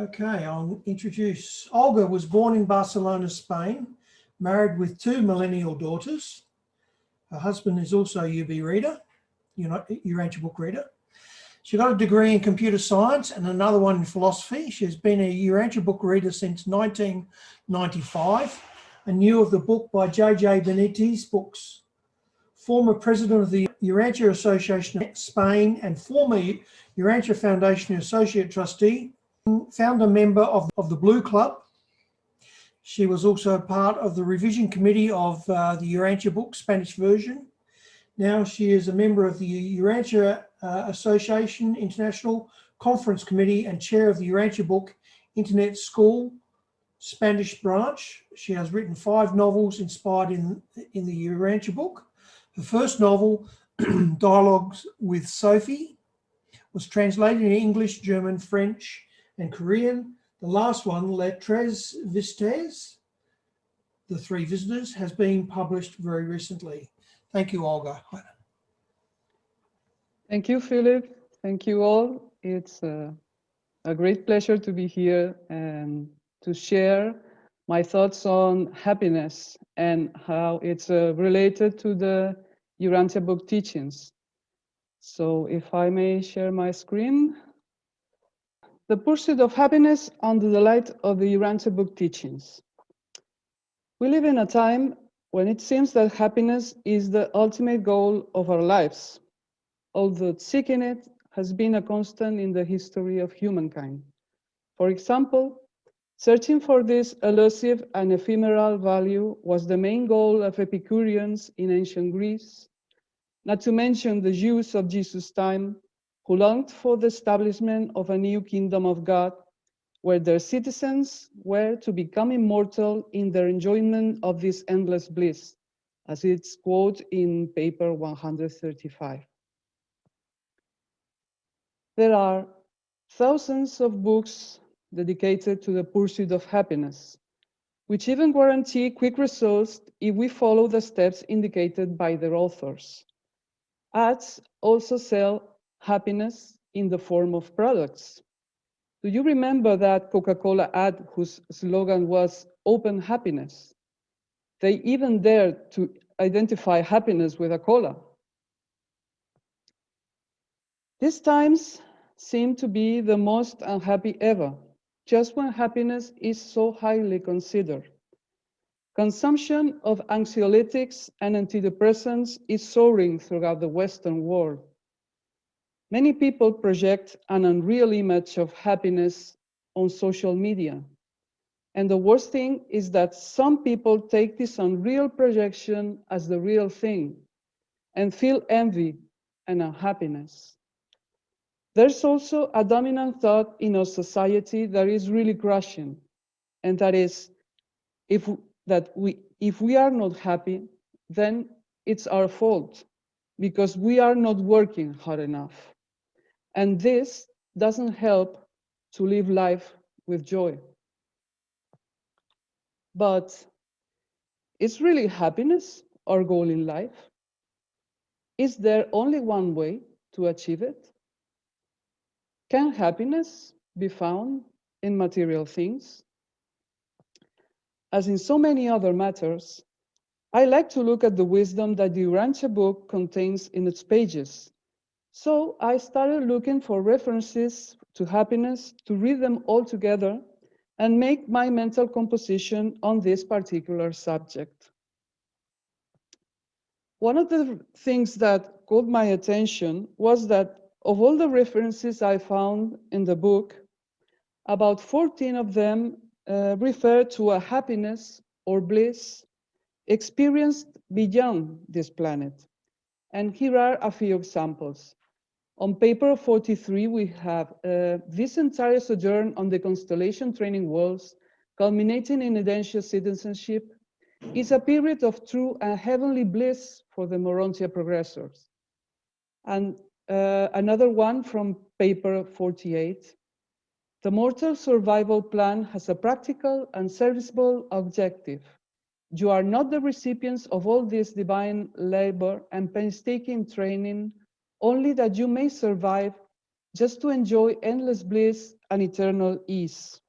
Okay, I'll introduce. Olga was born in Barcelona, Spain, married with 2 millennial daughters. Her husband is also a UB reader, Urantia book reader. She got a degree in computer science and another one in philosophy. She's been a Urantia book reader since 1995 and knew of the book by J.J. Benitez books. Former president of the Urantia Association of Spain and former Urantia Foundation Associate Trustee, founder member of the Blue Club. She was also part of the revision committee of the Urantia book, Spanish version. Now she is a member of the Urantia Association International Conference Committee and chair of the Urantia book Internet School Spanish branch. She has written 5 novels inspired in the Urantia book. Her first novel, Dialogues with Sophie, was translated in English, German, French, and Korean. The last one, Les Tres Visites, The 3 Visitors, has been published very recently. Thank you, Olga. Thank you, Philip. Thank you all. It's a great pleasure to be here and to share my thoughts on happiness and how it's related to the Urantia book teachings. So if I may share my screen. The pursuit of happiness under the light of the Urantia book teachings. We live in a time when it seems that happiness is the ultimate goal of our lives, although seeking it has been a constant in the history of humankind. For example, searching for this elusive and ephemeral value was the main goal of Epicureans in ancient Greece, not to mention the Jews of Jesus' time, who longed for the establishment of a new kingdom of God, where their citizens were to become immortal in their enjoyment of this endless bliss, as it's quoted in paper 135. There are thousands of books dedicated to the pursuit of happiness, which even guarantee quick results if we follow the steps indicated by their authors. Ads also sell happiness in the form of products. Do you remember that Coca-Cola ad whose slogan was "Open Happiness"? They even dared to identify happiness with a cola. These times seem to be the most unhappy ever, just when happiness is so highly considered. Consumption of anxiolytics and antidepressants is soaring throughout the Western world. Many people project an unreal image of happiness on social media. And the worst thing is that some people take this unreal projection as the real thing and feel envy and unhappiness. There's also a dominant thought in our society that is really crushing, and that is, if we are not happy, then it's our fault because we are not working hard enough. And this doesn't help to live life with joy. But is really happiness our goal in life? Is there only one way to achieve it? Can happiness be found in material things? As in so many other matters, I like to look at the wisdom that the Urantia book contains in its pages. So I started looking for references to happiness to read them all together and make my mental composition on this particular subject. One of the things that caught my attention was that of all the references I found in the book, about 14 of them refer to a happiness or bliss experienced beyond this planet. And here are a few examples. On paper 43, we have this entire sojourn on the constellation training worlds, culminating in Urantia citizenship, is a period of true and heavenly bliss for the Urantia progressors. And another one from paper 48. The mortal survival plan has a practical and serviceable objective. You are not the recipients of all this divine labor and painstaking training only that you may survive just to enjoy endless bliss and eternal ease.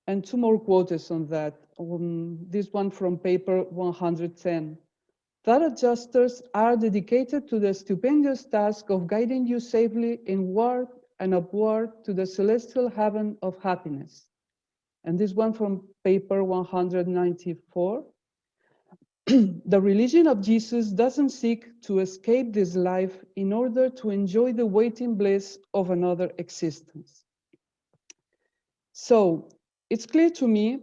And two more quotes on that. This one from paper 110. Thought adjusters are dedicated to the stupendous task of guiding you safely inward and upward to the celestial heaven of happiness. And this one from paper 194. The religion of Jesus doesn't seek to escape this life in order to enjoy the waiting bliss of another existence. So it's clear to me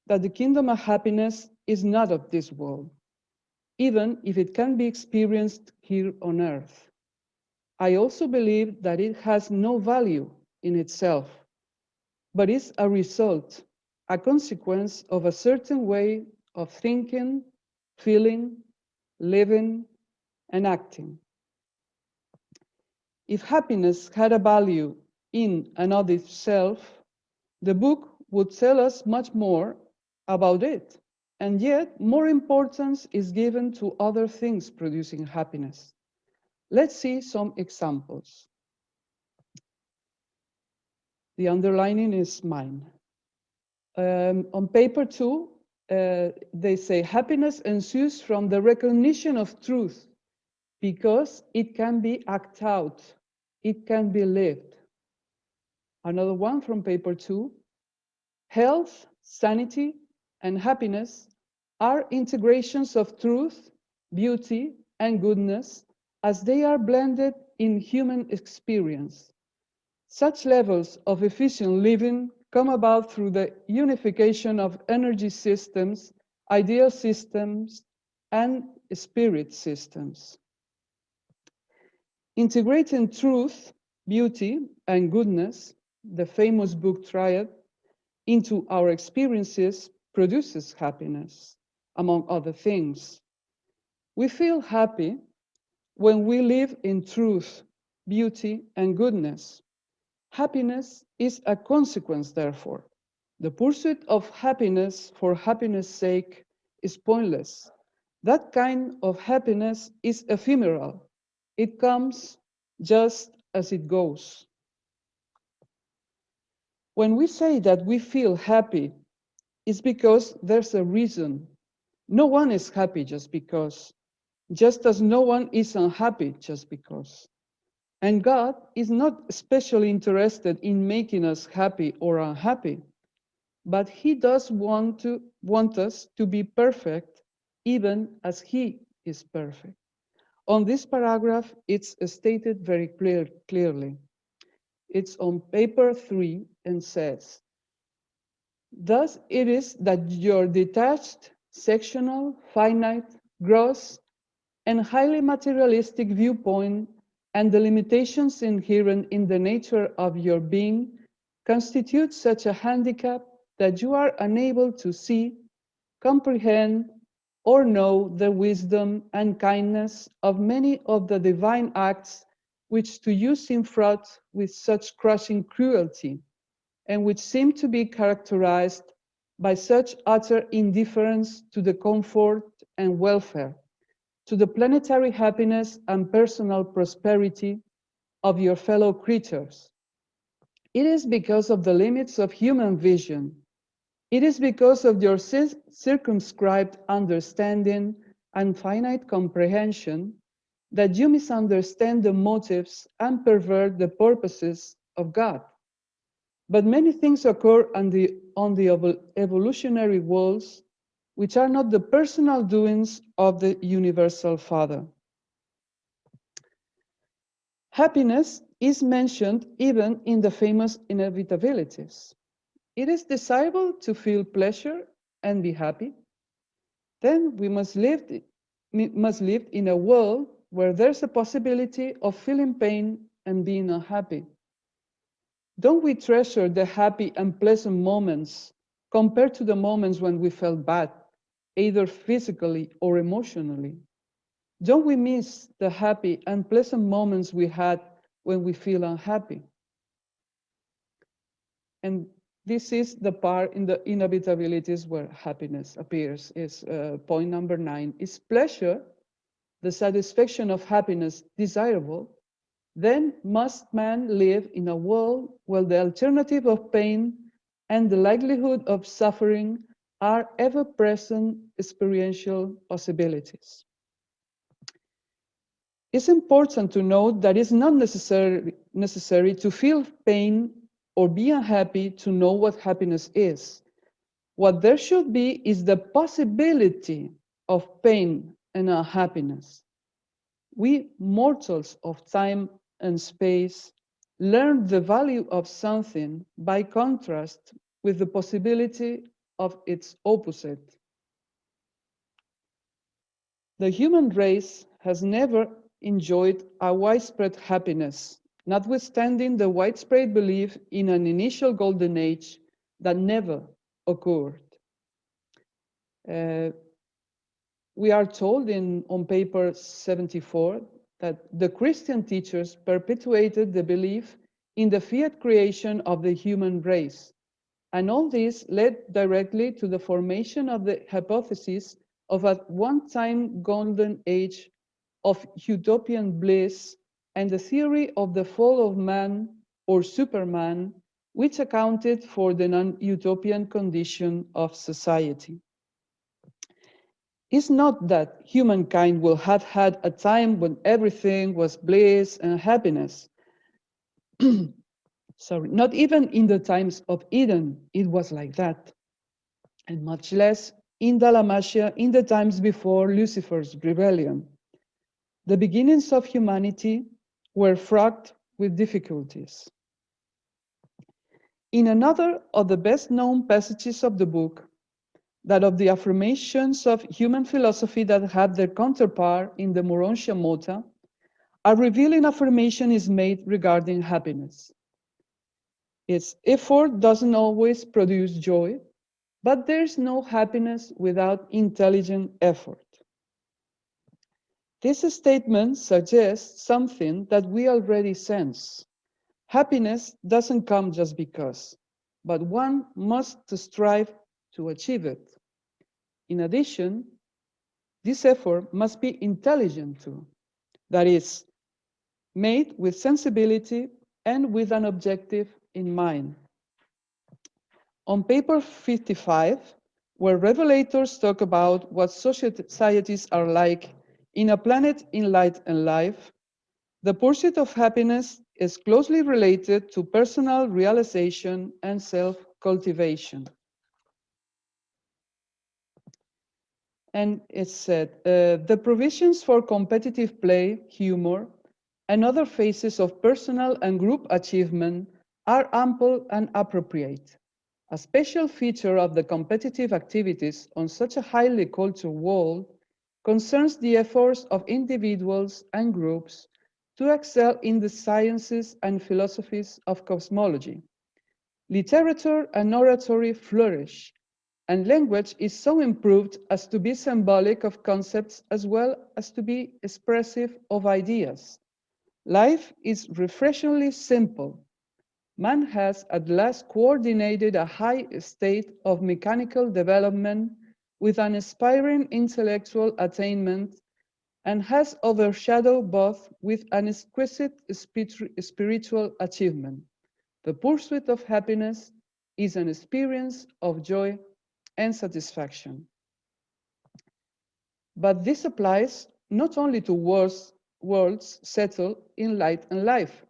that the kingdom of happiness is not of this world, even if it can be experienced here on earth. I also believe that it has no value in itself, but is a result, a consequence of a certain way of thinking, feeling, living, and acting. If happiness had a value in and of itself, the book would tell us much more about it, and yet more importance is given to other things producing happiness. Let's see some examples. The underlining is mine. On paper 2, they say happiness ensues from the recognition of truth because it can be acted out, it can be lived. Another one from paper 2, health, sanity, and happiness are integrations of truth, beauty, and goodness as they are blended in human experience. Such levels of efficient living come about through the unification of energy systems, ideal systems, and spirit systems. Integrating truth, beauty, and goodness, the famous book Triad, into our experiences produces happiness, among other things. We feel happy when we live in truth, beauty, and goodness. Happiness is a consequence, therefore. The pursuit of happiness for happiness' sake is pointless. That kind of happiness is ephemeral. It comes just as it goes. When we say that we feel happy, it's because there's a reason. No one is happy just because, just as no one is unhappy just because. And God is not especially interested in making us happy or unhappy, but He does want us to be perfect, even as He is perfect. On this paragraph, it's stated very clearly. It's on paper 3 and says, thus it is that your detached, sectional, finite, gross, and highly materialistic viewpoint and the limitations inherent in the nature of your being constitute such a handicap that you are unable to see, comprehend, or know the wisdom and kindness of many of the divine acts which to you seem fraught with such crushing cruelty, and which seem to be characterized by such utter indifference to the comfort and welfare, to the planetary happiness and personal prosperity of your fellow creatures. It is because of the limits of human vision. It is because of your circumscribed understanding and finite comprehension that you misunderstand the motives and pervert the purposes of God. But many things occur on the evolutionary walls which are not the personal doings of the Universal Father. Happiness is mentioned even in the famous inevitabilities. It is desirable to feel pleasure and be happy. Then we must live in a world where there's a possibility of feeling pain and being unhappy. Don't we treasure the happy and pleasant moments compared to the moments when we felt bad, either physically or emotionally? Don't we miss the happy and pleasant moments we had when we feel unhappy? And this is the part in the inevitabilities where happiness appears, is point number 9. Is pleasure, the satisfaction of happiness, desirable? then must man live in a world where the alternative of pain and the likelihood of suffering are ever-present experiential possibilities. It's important to note that it's not necessary to feel pain or be unhappy to know what happiness is. What there should be is the possibility of pain and unhappiness. We mortals of time and space learn the value of something by contrast with the possibility of its opposite. The human race has never enjoyed a widespread happiness, notwithstanding the widespread belief in an initial golden age that never occurred. We are told on paper 74 that the Christian teachers perpetuated the belief in the fiat creation of the human race. And all this led directly to the formation of the hypothesis of a one-time golden age of utopian bliss and the theory of the fall of man or Superman, which accounted for the non-utopian condition of society. It's not that humankind will have had a time when everything was bliss and happiness. Sorry, not even in the times of Eden, it was like that. And much less in Dalmatia in the times before Lucifer's rebellion. The beginnings of humanity were fraught with difficulties. In another of the best-known passages of the book, that of the affirmations of human philosophy that have their counterpart in the Urantia Mota, a revealing affirmation is made regarding happiness. Its effort doesn't always produce joy, but there's no happiness without intelligent effort. This statement suggests something that we already sense. Happiness doesn't come just because, but one must strive to achieve it. In addition, this effort must be intelligent too, that is, made with sensibility and with an objective in mind. On paper 55, where revelators talk about what societies are like in a planet in light and life, the pursuit of happiness is closely related to personal realization and self-cultivation. And it said, the provisions for competitive play, humor, and other phases of personal and group achievement are ample and appropriate. A special feature of the competitive activities on such a highly cultured world concerns the efforts of individuals and groups to excel in the sciences and philosophies of cosmology. Literature and oratory flourish, and language is so improved as to be symbolic of concepts as well as to be expressive of ideas. Life is refreshingly simple. Man has at last coordinated a high state of mechanical development with an aspiring intellectual attainment and has overshadowed both with an exquisite spiritual achievement. The pursuit of happiness is an experience of joy and satisfaction. But this applies not only to worlds settled in light and life,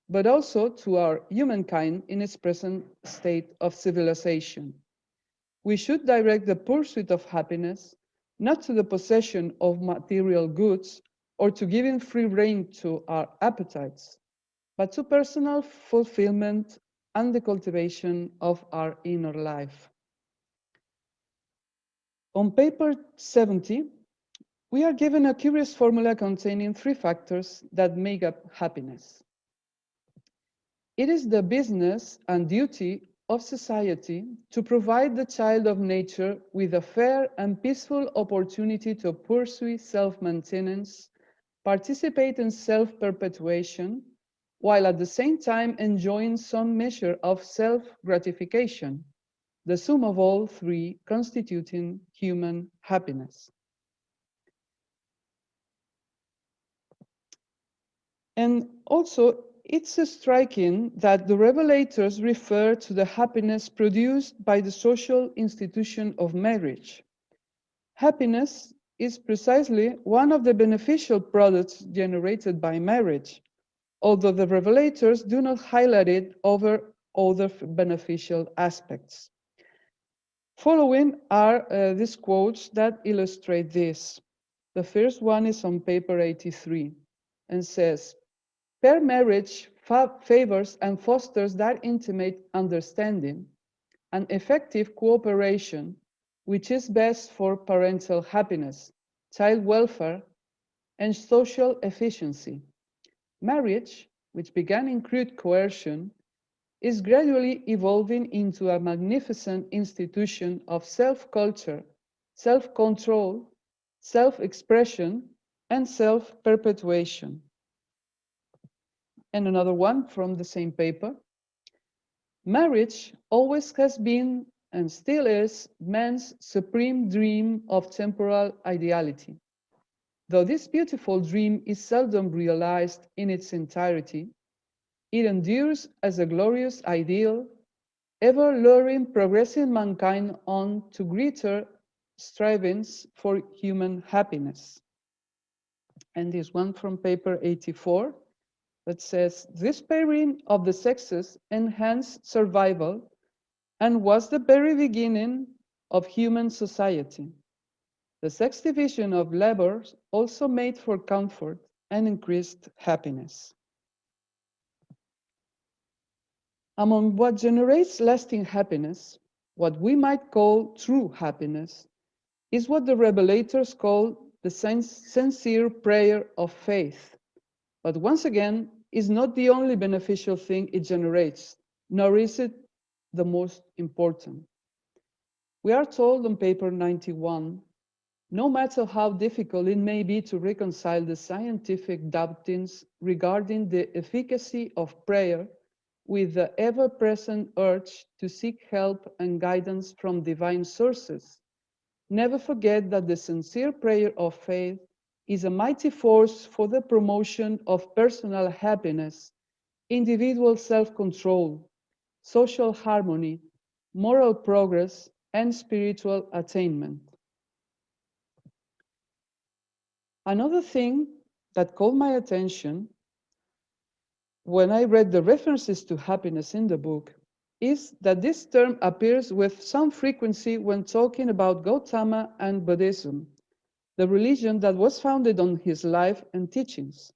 but also to our humankind in its present state of civilization. We should direct the pursuit of happiness not to the possession of material goods or to giving free rein to our appetites, but to personal fulfillment and the cultivation of our inner life. On paper 70, we are given a curious formula containing 3 factors that make up happiness. It is the business and duty of society to provide the child of nature with a fair and peaceful opportunity to pursue self-maintenance, participate in self-perpetuation, while at the same time enjoying some measure of self-gratification, the sum of all 3 constituting human happiness. And also, it's striking that the revelators refer to the happiness produced by the social institution of marriage. Happiness is precisely one of the beneficial products generated by marriage, although the revelators do not highlight it over other beneficial aspects. Following are these quotes that illustrate this. The first one is on paper 83 and says, "Pair marriage favors and fosters that intimate understanding and effective cooperation, which is best for parental happiness, child welfare, and social efficiency. Marriage, which began in crude coercion, is gradually evolving into a magnificent institution of self-culture, self-control, self-expression, and self-perpetuation." And another one from the same paper. "Marriage always has been and still is man's supreme dream of temporal ideality. Though this beautiful dream is seldom realized in its entirety, it endures as a glorious ideal, ever luring progressing mankind on to greater strivings for human happiness." And this one from paper 84 that says, "This pairing of the sexes enhanced survival and was the very beginning of human society. The sex division of labor also made for comfort and increased happiness." Among what generates lasting happiness, what we might call true happiness, is what the revelators call the sincere prayer of faith. But once again, is not the only beneficial thing it generates, nor is it the most important. We are told on paper 91, no matter how difficult it may be to reconcile the scientific doubtings regarding the efficacy of prayer with the ever-present urge to seek help and guidance from divine sources, never forget that the sincere prayer of faith is a mighty force for the promotion of personal happiness, individual self-control, social harmony, moral progress, and spiritual attainment. Another thing that caught my attention when I read the references to happiness in the book is that this term appears with some frequency when talking about Gautama and Buddhism, the religion that was founded on his life and teachings.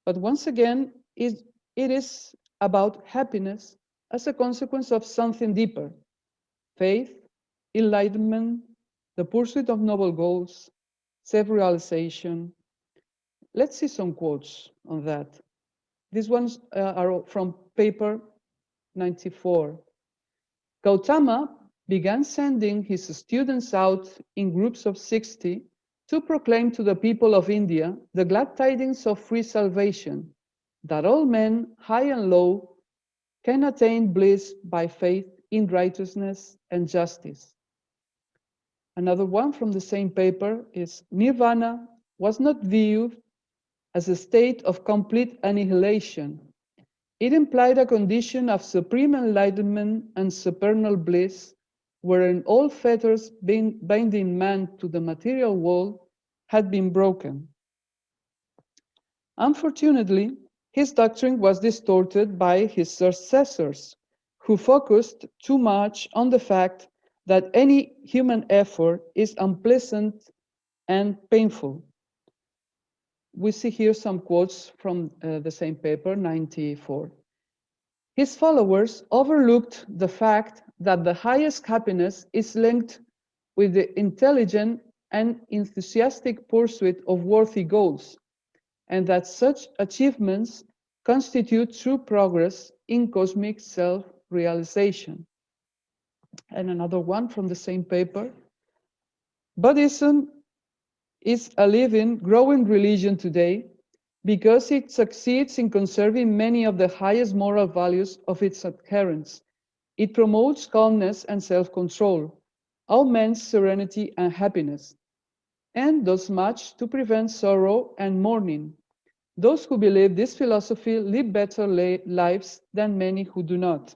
But once again, it is about happiness as a consequence of something deeper: faith, enlightenment, the pursuit of noble goals, self-realization. Let's see some quotes on that. These ones are from paper 94. "Gautama began sending his students out in groups of 60 to proclaim to the people of India the glad tidings of free salvation, that all men, high and low, can attain bliss by faith in righteousness and justice." Another one from the same paper is, "Nirvana was not viewed as a state of complete annihilation. It implied a condition of supreme enlightenment and supernal bliss, wherein all fetters binding man to the material world had been broken." Unfortunately, his doctrine was distorted by his successors, who focused too much on the fact that any human effort is unpleasant and painful. We see here some quotes from the same paper, 94. "His followers overlooked the fact that the highest happiness is linked with the intelligent and enthusiastic pursuit of worthy goals, and that such achievements constitute true progress in cosmic self-realization." And another one from the same paper, "Buddhism is a living, growing religion today because it succeeds in conserving many of the highest moral values of its adherents. It promotes calmness and self-control, augments serenity and happiness, and does much to prevent sorrow and mourning. Those who believe this philosophy live better lives than many who do not.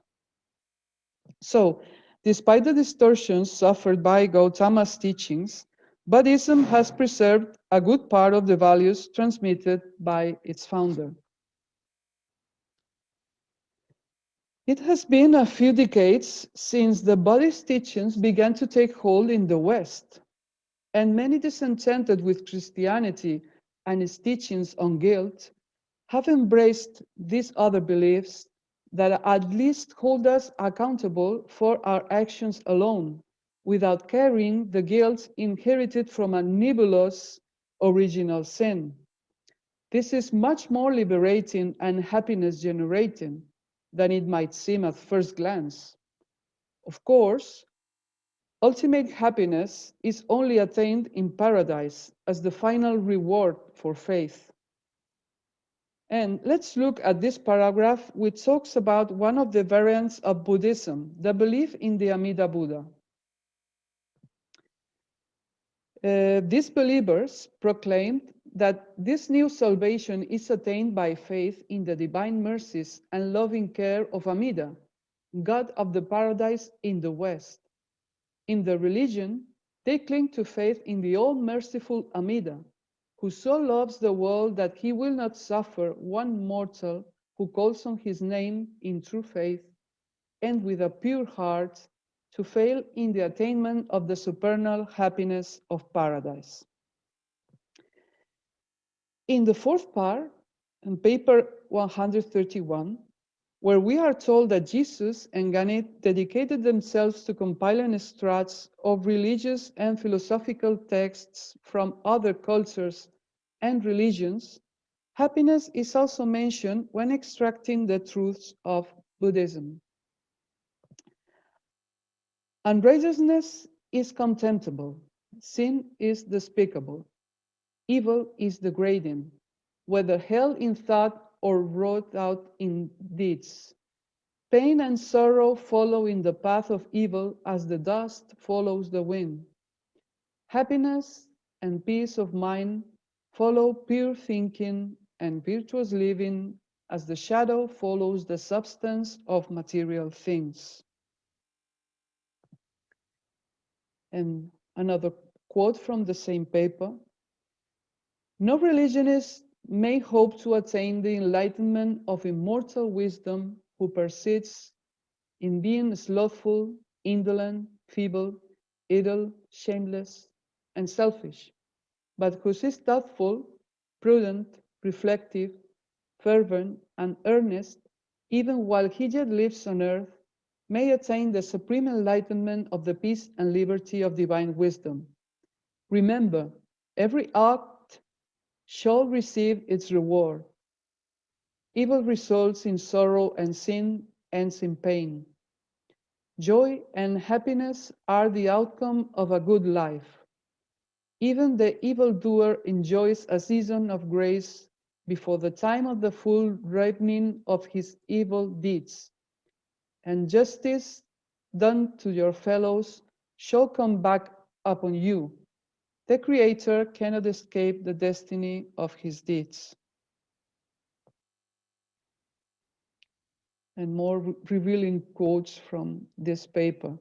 So, despite the distortions suffered by Gautama's teachings, Buddhism has preserved a good part of the values transmitted by its founder. It has been a few decades since the Buddhist teachings began to take hold in the West, and many disenchanted with Christianity and its teachings on guilt have embraced these other beliefs that at least hold us accountable for our actions alone, without carrying the guilt inherited from a nebulous original sin. This is much more liberating and happiness generating than it might seem at first glance. Of course, ultimate happiness is only attained in paradise as the final reward for faith. And let's look at this paragraph, which talks about one of the variants of Buddhism, the belief in the Amida Buddha. These believers proclaimed that this new salvation is attained by faith in the divine mercies and loving care of Amida, God of the paradise in the West. In their religion, they cling to faith in the all-merciful Amida, who so loves the world that he will not suffer one mortal who calls on his name in true faith and with a pure heart to fail in the attainment of the supernal happiness of paradise. In the fourth part, on paper 131, where we are told that Jesus and Ganit dedicated themselves to compiling extracts of religious and philosophical texts from other cultures and religions, happiness is also mentioned when extracting the truths of Buddhism. Unrighteousness is contemptible, sin is despicable, evil is degrading, whether held in thought or wrought out in deeds. Pain and sorrow follow in the path of evil as the dust follows the wind. Happiness and peace of mind follow pure thinking and virtuous living as the shadow follows the substance of material things. And another quote from the same paper. No religionist may hope to attain the enlightenment of immortal wisdom who persists in being slothful, indolent, feeble, idle, shameless, and selfish, but who is thoughtful, prudent, reflective, fervent, and earnest, even while he yet lives on earth, may attain the supreme enlightenment of the peace and liberty of divine wisdom. Remember, every act shall receive its reward. Evil results in sorrow and sin ends in pain. Joy and happiness are the outcome of a good life. Even the evildoer enjoys a season of grace before the time of the full ripening of his evil deeds. And justice done to your fellows shall come back upon you. The Creator cannot escape the destiny of his deeds. And more revealing quotes from this paper.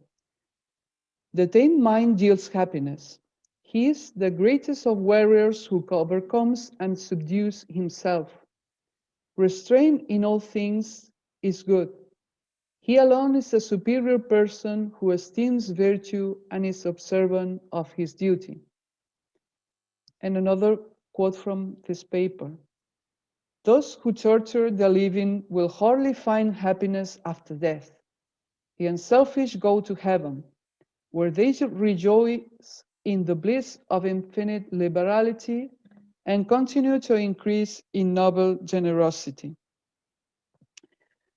The tamed mind yields happiness. He is the greatest of warriors who overcomes and subdues himself. Restraint in all things is good. He alone is a superior person who esteems virtue and is observant of his duty. And another quote from this paper. Those who torture the living will hardly find happiness after death. The unselfish go to heaven, where they rejoice in the bliss of infinite liberality and continue to increase in noble generosity.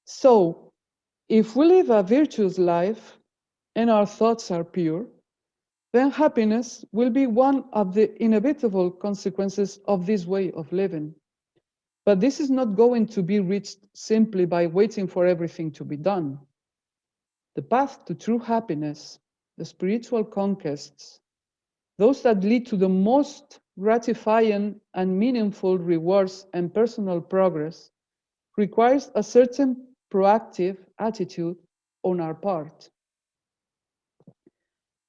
So, if we live a virtuous life and our thoughts are pure, then happiness will be one of the inevitable consequences of this way of living. But this is not going to be reached simply by waiting for everything to be done. The path to true happiness, the spiritual conquests, those that lead to the most gratifying and meaningful rewards and personal progress requires a certain proactive attitude on our part.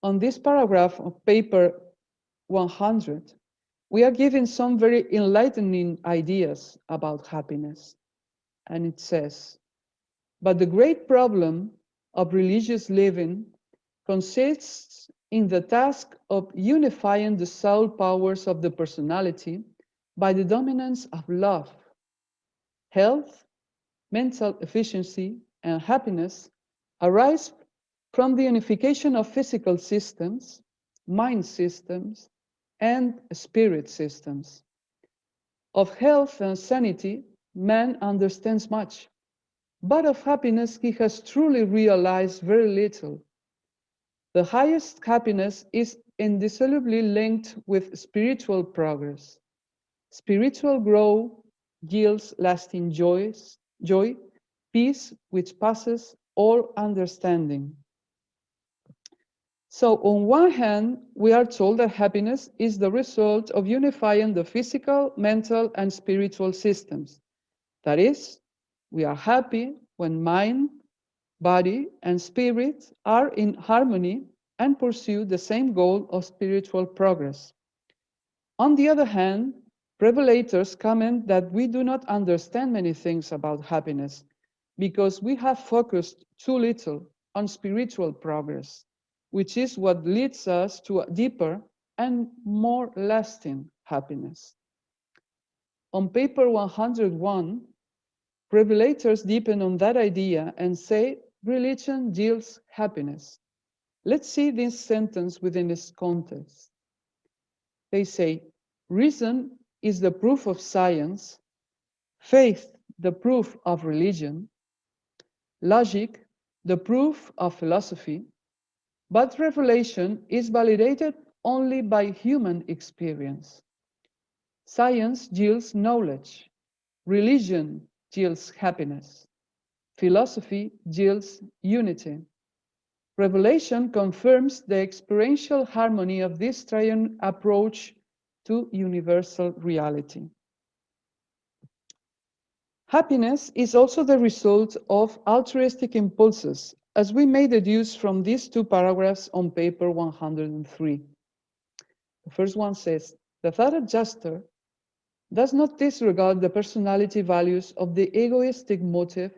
On this paragraph of paper 100, we are given some very enlightening ideas about happiness. And it says, but the great problem of religious living consists in the task of unifying the soul powers of the personality by the dominance of love. Health, mental efficiency, and happiness arise from the unification of physical systems, mind systems, and spirit systems. Of health and sanity, man understands much, but of happiness he has truly realized very little. The highest happiness is indissolubly linked with spiritual progress. Spiritual growth yields lasting joy, peace which passes all understanding. So on one hand, we are told that happiness is the result of unifying the physical, mental, and spiritual systems. That is, we are happy when mind, body, and spirit are in harmony and pursue the same goal of spiritual progress. On the other hand, revelators comment that we do not understand many things about happiness because we have focused too little on spiritual progress, which is what leads us to a deeper and more lasting happiness. On paper 101, revelators deepen on that idea and say religion yields happiness. Let's see this sentence within its context. They say, reason is the proof of science, faith the proof of religion, logic the proof of philosophy, but revelation is validated only by human experience. Science yields knowledge, religion yields happiness, philosophy yields unity. Revelation confirms the experiential harmony of this triune approach to universal reality. Happiness is also the result of altruistic impulses, as we may deduce from these two paragraphs on paper 103. The first one says, the thought adjuster does not disregard the personality values of the egoistic motive,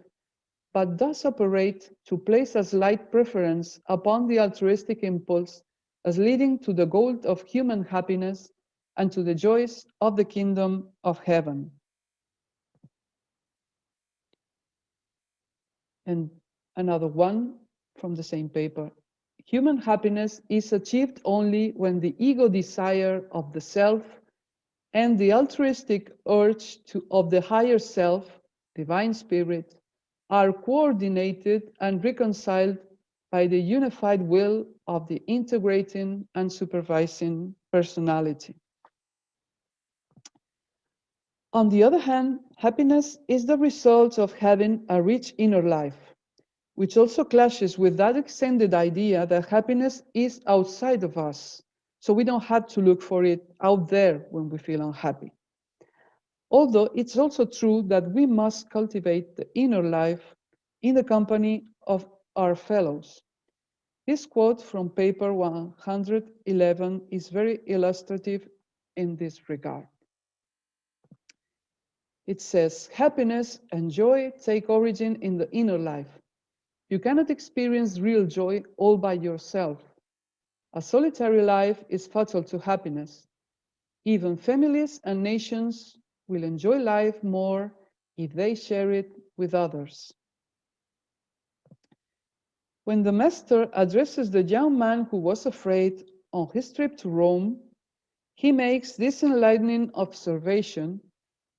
but does operate to place a slight preference upon the altruistic impulse as leading to the goal of human happiness and to the joys of the kingdom of heaven. And another one from the same paper. Human happiness is achieved only when the ego desire of the self and the altruistic urge of the higher self, divine spirit, are coordinated and reconciled by the unified will of the integrating and supervising personality. On the other hand, happiness is the result of having a rich inner life, which also clashes with that extended idea that happiness is outside of us, so we don't have to look for it out there when we feel unhappy. Although it's also true that we must cultivate the inner life in the company of our fellows. This quote from paper 111 is very illustrative in this regard. It says, happiness and joy take origin in the inner life. You cannot experience real joy all by yourself. A solitary life is fatal to happiness. Even families and nations will enjoy life more if they share it with others. When the master addresses the young man who was afraid on his trip to Rome, he makes this enlightening observation,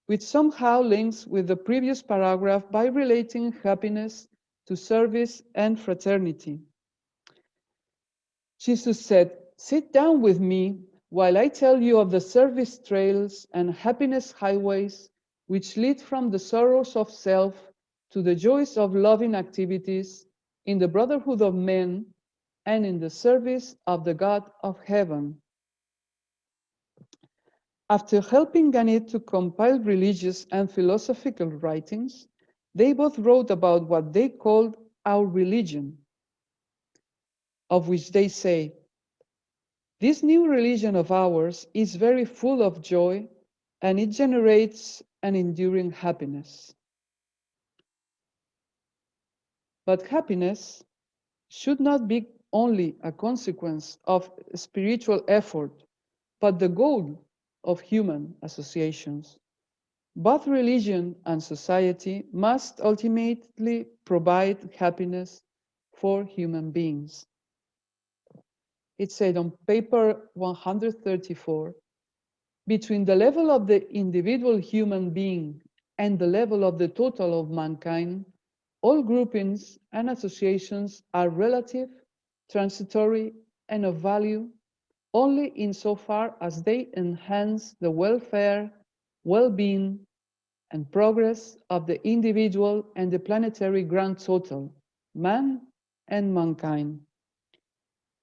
which somehow links with the previous paragraph by relating happiness to service and fraternity. Jesus said, sit down with me while I tell you of the service trails and happiness highways which lead from the sorrows of self to the joys of loving activities in the brotherhood of men and in the service of the God of heaven. After helping Ghanit to compile religious and philosophical writings, they both wrote about what they called our religion, of which they say, "This new religion of ours is very full of joy, and it generates an enduring happiness." But happiness should not be only a consequence of spiritual effort, but the goal of human associations. Both religion and society must ultimately provide happiness for human beings. It said on paper 134, between the level of the individual human being and the level of the total of mankind, all groupings and associations are relative, transitory, and of value only insofar as they enhance the welfare, well-being, and progress of the individual and the planetary grand total, man and mankind.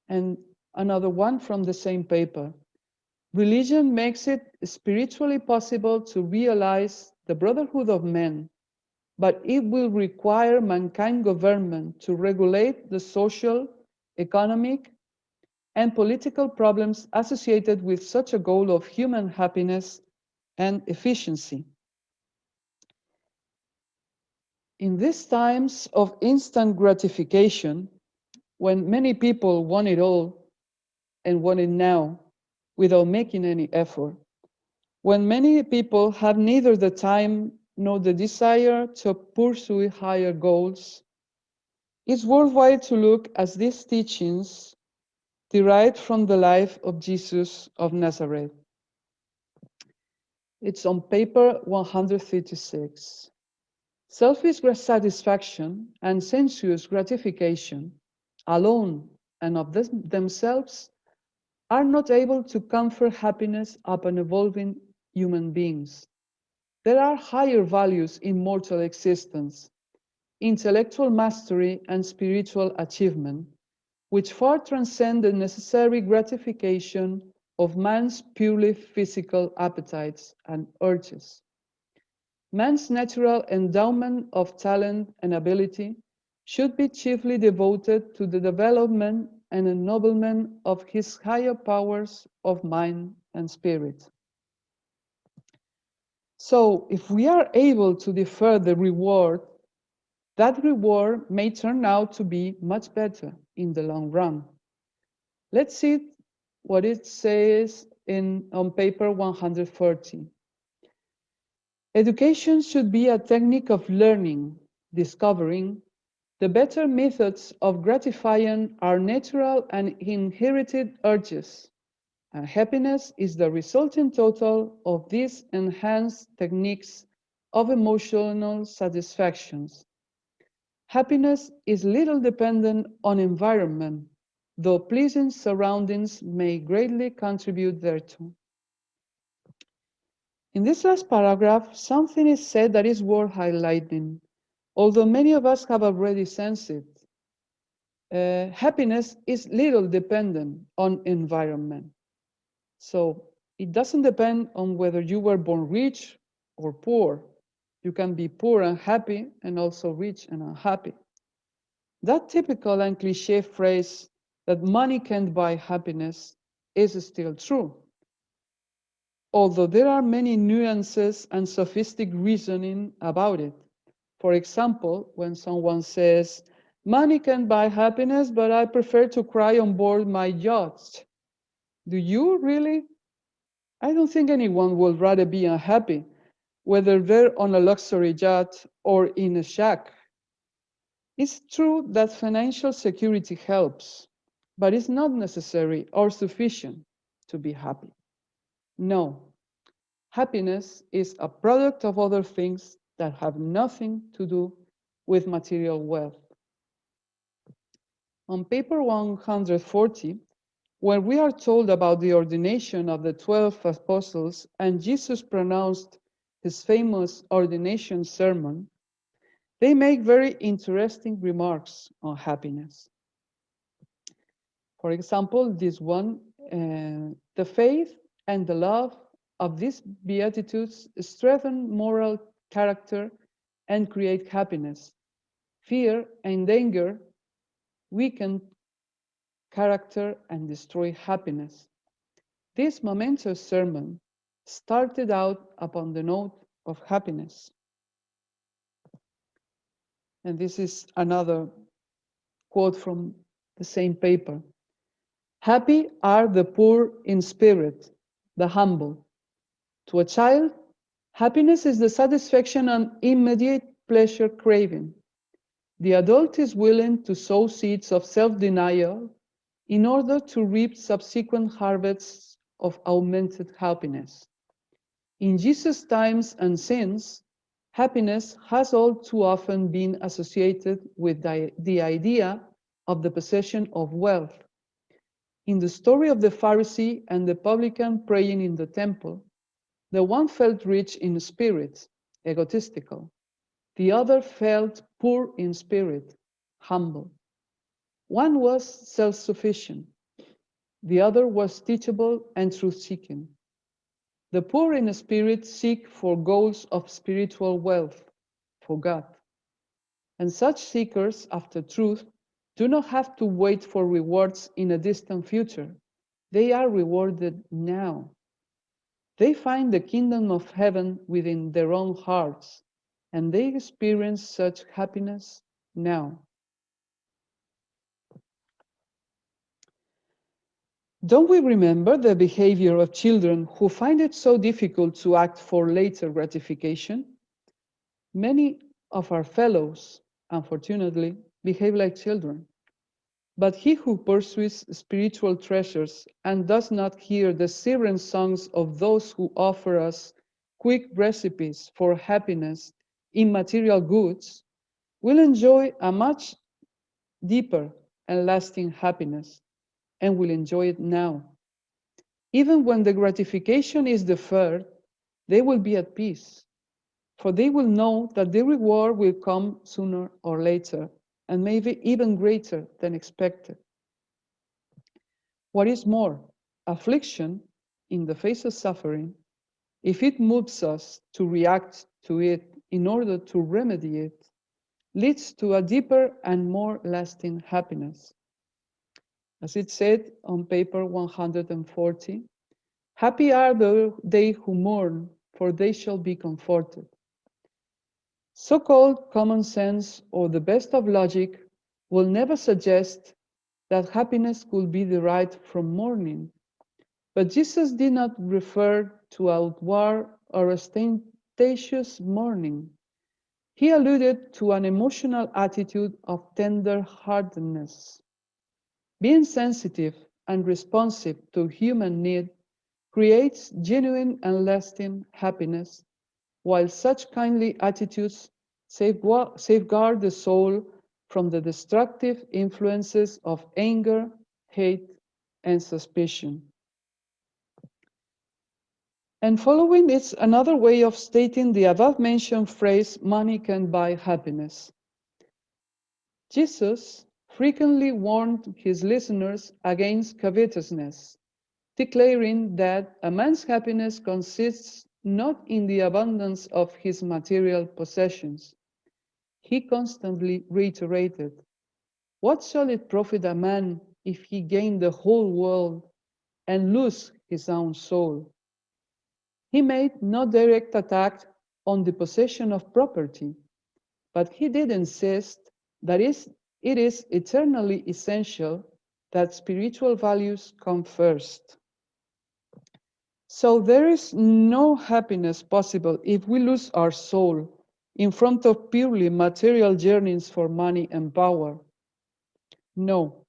And another one from the same paper. Religion makes it spiritually possible to realize the brotherhood of men, but it will require mankind government to regulate the social, economic, and political problems associated with such a goal of human happiness and efficiency. In these times of instant gratification, when many people want it all and want it now without making any effort, when many people have neither the time nor the desire to pursue higher goals, it's worthwhile to look at these teachings derived from the life of Jesus of Nazareth. It's on paper 136. Selfish satisfaction and sensuous gratification, alone and of themselves, are not able to confer happiness upon evolving human beings. There are higher values in mortal existence, intellectual mastery and spiritual achievement, which far transcend the necessary gratification of man's purely physical appetites and urges. Man's natural endowment of talent and ability should be chiefly devoted to the development and ennoblement of his higher powers of mind and spirit. So, if we are able to defer the reward, that reward may turn out to be much better in the long run. Let's see what it says on paper 140. Education should be a technique of learning, discovering the better methods of gratifying our natural and inherited urges. And happiness is the resulting total of these enhanced techniques of emotional satisfactions. Happiness is little dependent on environment, though pleasing surroundings may greatly contribute thereto. In this last paragraph, something is said that is worth highlighting, although many of us have already sensed it. Happiness is little dependent on environment. So it doesn't depend on whether you were born rich or poor. You can be poor and happy and also rich and unhappy. That typical and cliche phrase that money can't buy happiness is still true. Although there are many nuances and sophistic reasoning about it. For example, when someone says, "Money can buy happiness, but I prefer to cry on board my yacht." Do you really? I don't think anyone would rather be unhappy, whether they're on a luxury yacht or in a shack. It's true that financial security helps, but it's not necessary or sufficient to be happy. No, happiness is a product of other things that have nothing to do with material wealth. On paper 140, when we are told about the ordination of the 12 apostles and Jesus pronounced his famous ordination sermon, they make very interesting remarks on happiness. For example, this one, the faith and the love of these beatitudes strengthen moral character and create happiness. Fear and anger weaken character and destroy happiness. This momentous sermon started out upon the note of happiness. And this is another quote from the same paper. Happy are the poor in spirit, the humble. To a child, happiness is the satisfaction and immediate pleasure craving. The adult is willing to sow seeds of self-denial in order to reap subsequent harvests of augmented happiness. In Jesus' times and since, happiness has all too often been associated with the idea of the possession of wealth. In the story of the Pharisee and the publican praying in the temple, the one felt rich in spirit, egotistical. The other felt poor in spirit, humble. One was self-sufficient. The other was teachable and truth-seeking. The poor in spirit seek for goals of spiritual wealth, for God. And such seekers after truth do not have to wait for rewards in a distant future. They are rewarded now. They find the kingdom of heaven within their own hearts, and they experience such happiness now. Don't we remember the behavior of children who find it so difficult to act for later gratification? Many of our fellows, unfortunately, behave like children. But he who pursues spiritual treasures and does not hear the siren songs of those who offer us quick recipes for happiness in material goods will enjoy a much deeper and lasting happiness, and will enjoy it now. Even when the gratification is deferred, they will be at peace, for they will know that the reward will come sooner or later, and maybe even greater than expected. What is more, affliction, in the face of suffering, if it moves us to react to it in order to remedy it, leads to a deeper and more lasting happiness. As it said on paper 140, happy are they who mourn, for they shall be comforted. So-called common sense or the best of logic will never suggest that happiness could be derived from mourning. But Jesus did not refer to outward or ostentatious mourning. He alluded to an emotional attitude of tender-heartedness. Being sensitive and responsive to human need creates genuine and lasting happiness, while such kindly attitudes safeguard the soul from the destructive influences of anger, hate, and suspicion. And following is another way of stating the above-mentioned phrase, money can buy happiness. Jesus frequently warned his listeners against covetousness, declaring that a man's happiness consists not in the abundance of his material possessions. He constantly reiterated, "What shall it profit a man if he gain the whole world and lose his own soul?" He made no direct attack on the possession of property, but he did insist that it is eternally essential that spiritual values come first. So there is no happiness possible if we lose our soul in front of purely material yearnings for money and power. No,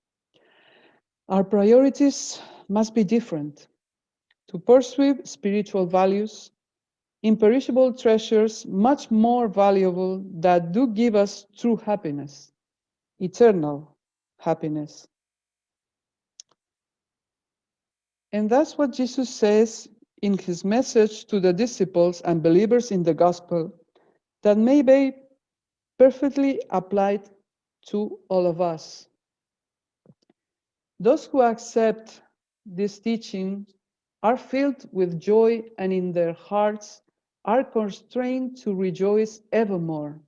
our priorities must be different. To pursue spiritual values, imperishable treasures much more valuable that do give us true happiness, eternal happiness. And that's what Jesus says in his message to the disciples and believers in the gospel that may be perfectly applied to all of us. Those who accept this teaching are filled with joy and in their hearts are constrained to rejoice evermore.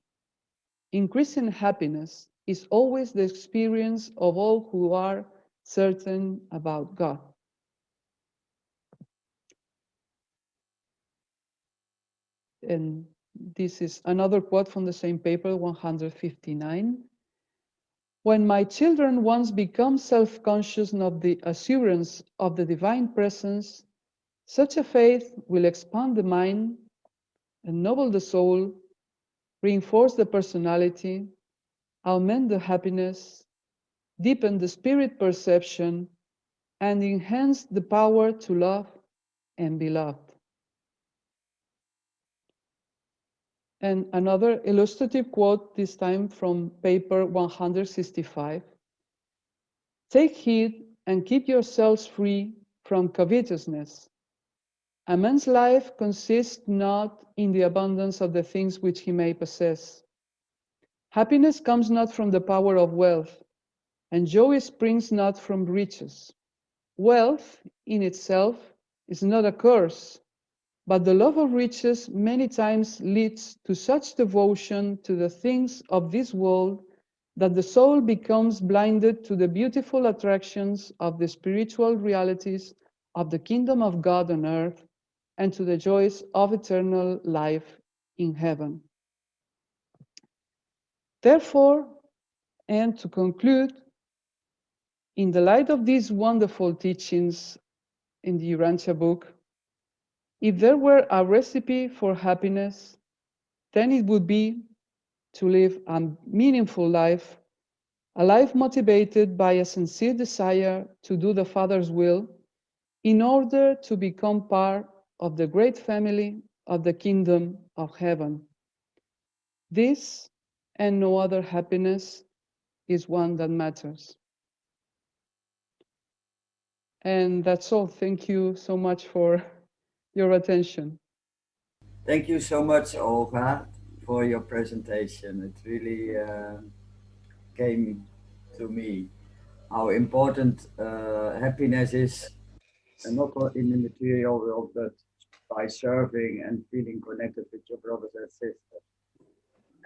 Increasing happiness is always the experience of all who are certain about God. And this is another quote from the same paper, 159. When my children once become self-conscious of the assurance of the divine presence, such a faith will expand the mind, ennoble the soul, reinforce the personality, augment the happiness, deepen the spirit perception, and enhance the power to love and be loved. And another illustrative quote, this time from paper 165. Take heed and keep yourselves free from covetousness. A man's life consists not in the abundance of the things which he may possess. Happiness comes not from the power of wealth, and joy springs not from riches. Wealth in itself is not a curse, but the love of riches many times leads to such devotion to the things of this world that the soul becomes blinded to the beautiful attractions of the spiritual realities of the kingdom of God on earth and to the joys of eternal life in heaven. Therefore, and to conclude, in the light of these wonderful teachings in the Urantia book, if there were a recipe for happiness, then it would be to live a meaningful life, a life motivated by a sincere desire to do the Father's will in order to become part of the great family of the kingdom of heaven. This and no other happiness is one that matters. And that's all. Thank you so much for your attention. Thank you so much, Olga, for your presentation. It really came to me how important happiness is, and not in the material world, but by serving and feeling connected with your brothers and sisters.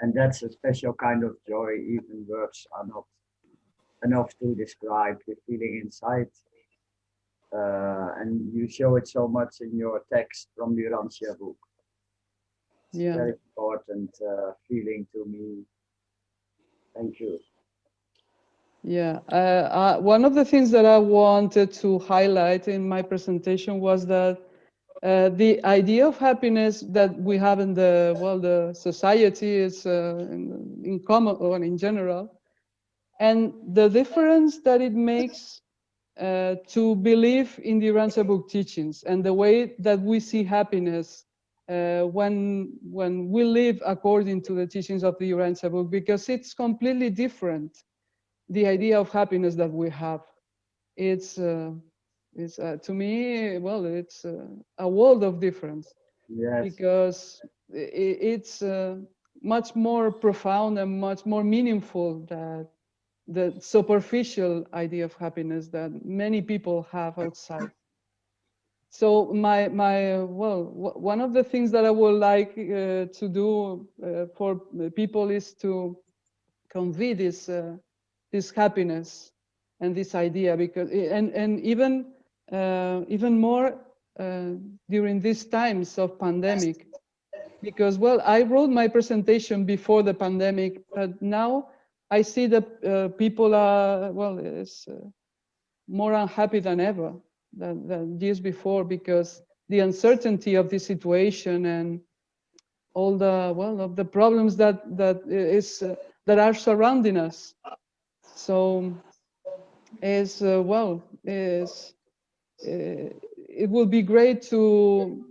And that's a special kind of joy, even words are not enough to describe the feeling inside. And you show it so much in your text from the Urantia book. It's Yeah. very important feeling to me. Thank you. Yeah, one of the things that I wanted to highlight in my presentation was that the idea of happiness that we have in the society is in common or in general, and the difference that it makes to believe in the Urantia book teachings and the way that we see happiness when we live according to the teachings of the Urantia book, because it's completely different. The idea of happiness that we have, it's to me, well, it's a world of difference. Yes. Because it's much more profound and much more meaningful than the superficial idea of happiness that many people have outside. So one of the things that I would like to do for people is to convey this happiness and this idea, because and even more during these times of pandemic, because I wrote my presentation before the pandemic, but now I see that people are is more unhappy than ever than years before, because the uncertainty of the situation and all of the problems that are surrounding us. So it would be great to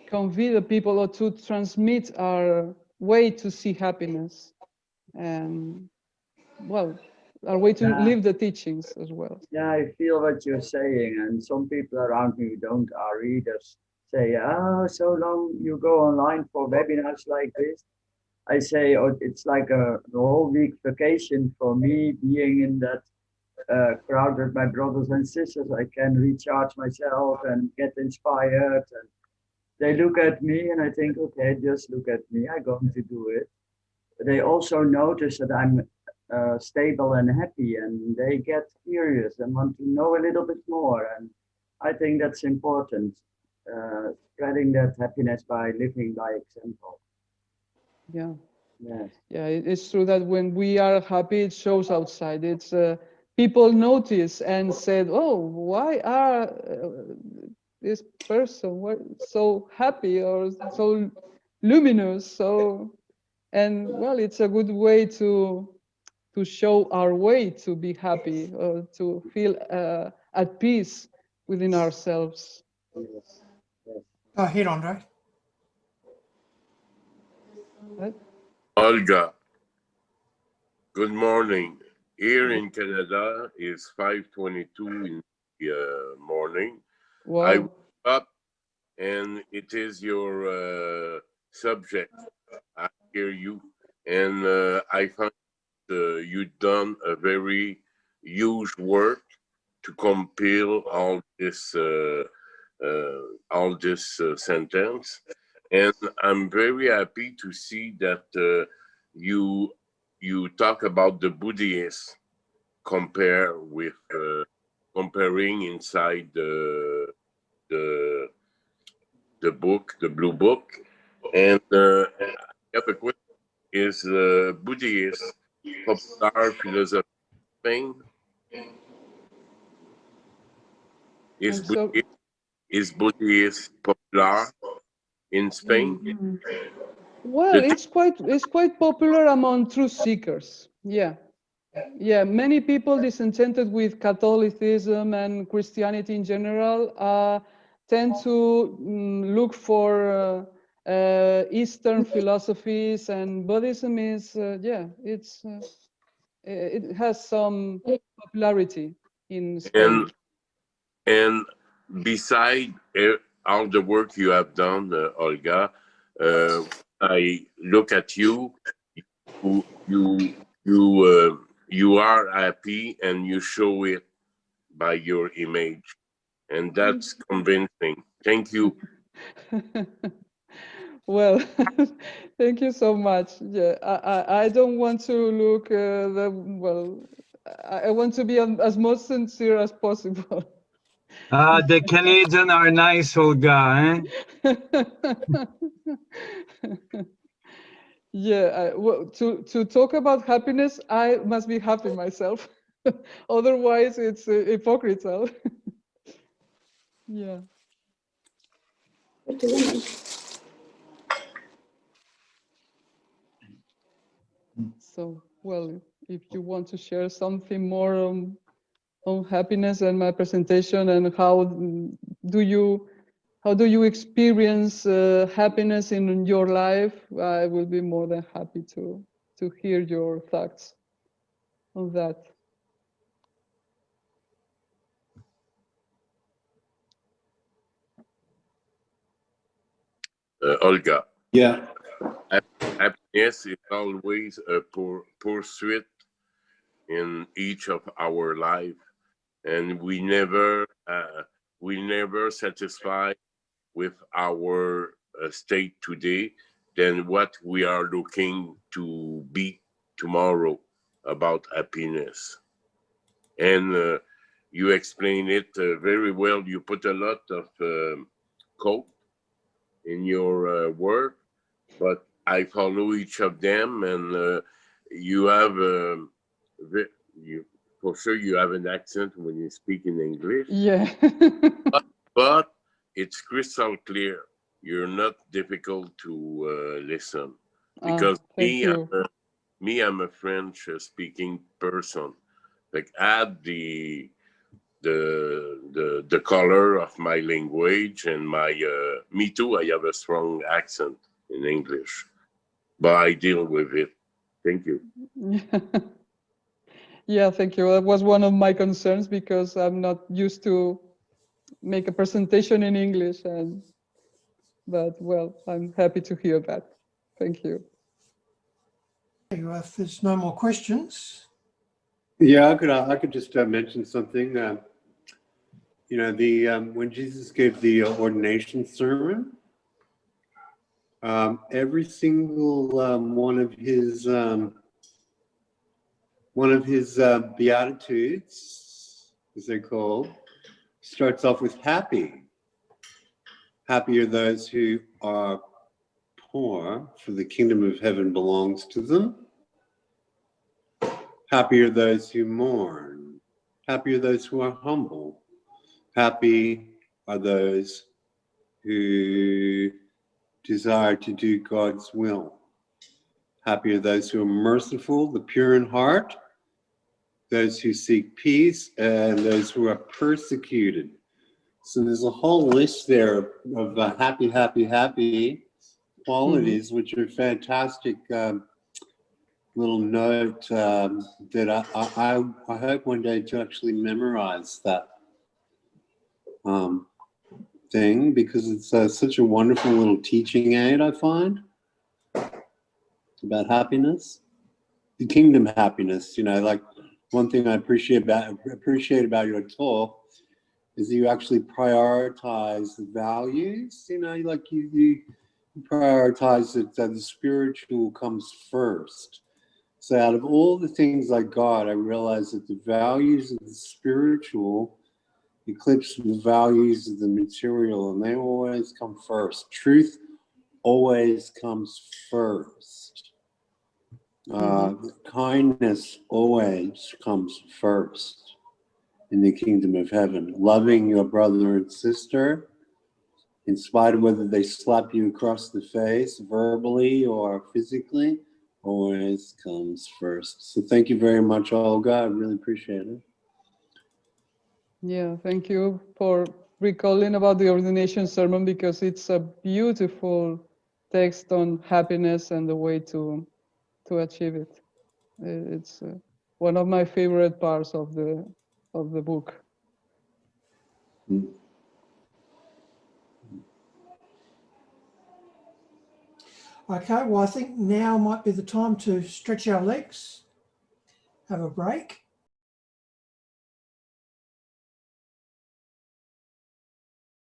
convey the people, or to transmit our way to see happiness, and our way to live the teachings as well. Yeah, I feel what you're saying, and some people around me who don't are readers say, "Oh, so long you go online for webinars like this." I say, "Oh, it's like a whole week vacation for me being in that crowd with my brothers and sisters, I can recharge myself and get inspired. And they look at me and I think, okay, just look at me, I'm going to do it. But they also notice that I'm stable and happy, and they get curious and want to know a little bit more. And I think that's important, spreading that happiness by living by example. Yeah. Yes. Yeah, it's true that when we are happy, it shows outside. It's people notice and said, "Oh, why are this person so happy or so luminous?" So, and well, it's a good way to show our way to be happy or to feel at peace within ourselves. Yes. Yes. Go ahead, Andre. Right? Olga, good morning. Here in Canada is 5:22 in the morning. I Wow. woke up and it is your subject. I hear you, and I find you've done a very huge work to compile all this sentence, and I'm very happy to see that you talk about the Buddhists comparing inside the book, the blue book, and I have a question: is Buddhist popular philosophy in Spain? I'm so. Is Buddhist popular in Spain? Mhm. Well, The it's quite popular among truth seekers. Yeah. Yeah, many people disenchanted with Catholicism and Christianity in general tend to look for Eastern philosophies, and Buddhism is, yeah, it has some popularity in Spain. and beside all the work you have done, Olga, I look at you. You you you are happy, and you show it by your image, and that's convincing. Thank you. Well, thank you so much. Yeah, I don't want to look well. I want to be as most sincere as possible. The Canadians are nice, Olga. Yeah, well, to talk about happiness, I must be happy myself. Otherwise, it's hypocritical. Yeah. So, well, if you want to share something more on happiness and my presentation, and do you experience happiness in your life, I will be more than happy to hear your thoughts on that. Olga. Yeah. Happiness is always a pursuit in each of our life, and we never satisfy with our state today than what we are looking to be tomorrow about happiness. And you explain it very well. You put a lot of quote in your work, but I follow each of them, and you have you for sure you have an accent when you speak in English. Yeah. But it's crystal clear. You're not difficult to listen because Thank you. I'm a French speaking person. Like add the color of my language and my me too. I have a strong accent in English, but I deal with it. Thank you. Yeah, thank you. That was one of my concerns because I'm not used to make a presentation in English, but well, I'm happy to hear that. Thank you. If there's no more questions, Yeah, I could just mention something. You know, when Jesus gave the ordination sermon, every single one of his beatitudes, as they're called, starts off with happy. Happy are those who are poor, for the kingdom of heaven belongs to them. Happy are those who mourn. Happy are those who are humble. Happy are those who desire to do God's will. Happy are those who are merciful, the pure in heart, those who seek peace, and those who are persecuted. So there's a whole list there of happy qualities, which are fantastic. Little note that I hope one day to actually memorize that thing, because it's such a wonderful little teaching aid, I find, about happiness, the kingdom happiness. You know, like one thing I appreciate about your talk is that you actually prioritize the values. You know, like you prioritize that the spiritual comes first. So out of all the things I got, I realized that the values of the spiritual eclipse the values of the material, and they always come first. Truth always comes first. Kindness always comes first in the kingdom of heaven. Loving your brother and sister, in spite of whether they slap you across the face verbally or physically, always comes first. So thank you very much, Olga. I really appreciate it. Yeah, thank you for recalling about the ordination sermon, because it's a beautiful text on happiness and the way to achieve it. It's one of my favorite parts of the book. Okay, well, I think now might be the time to stretch our legs, have a break.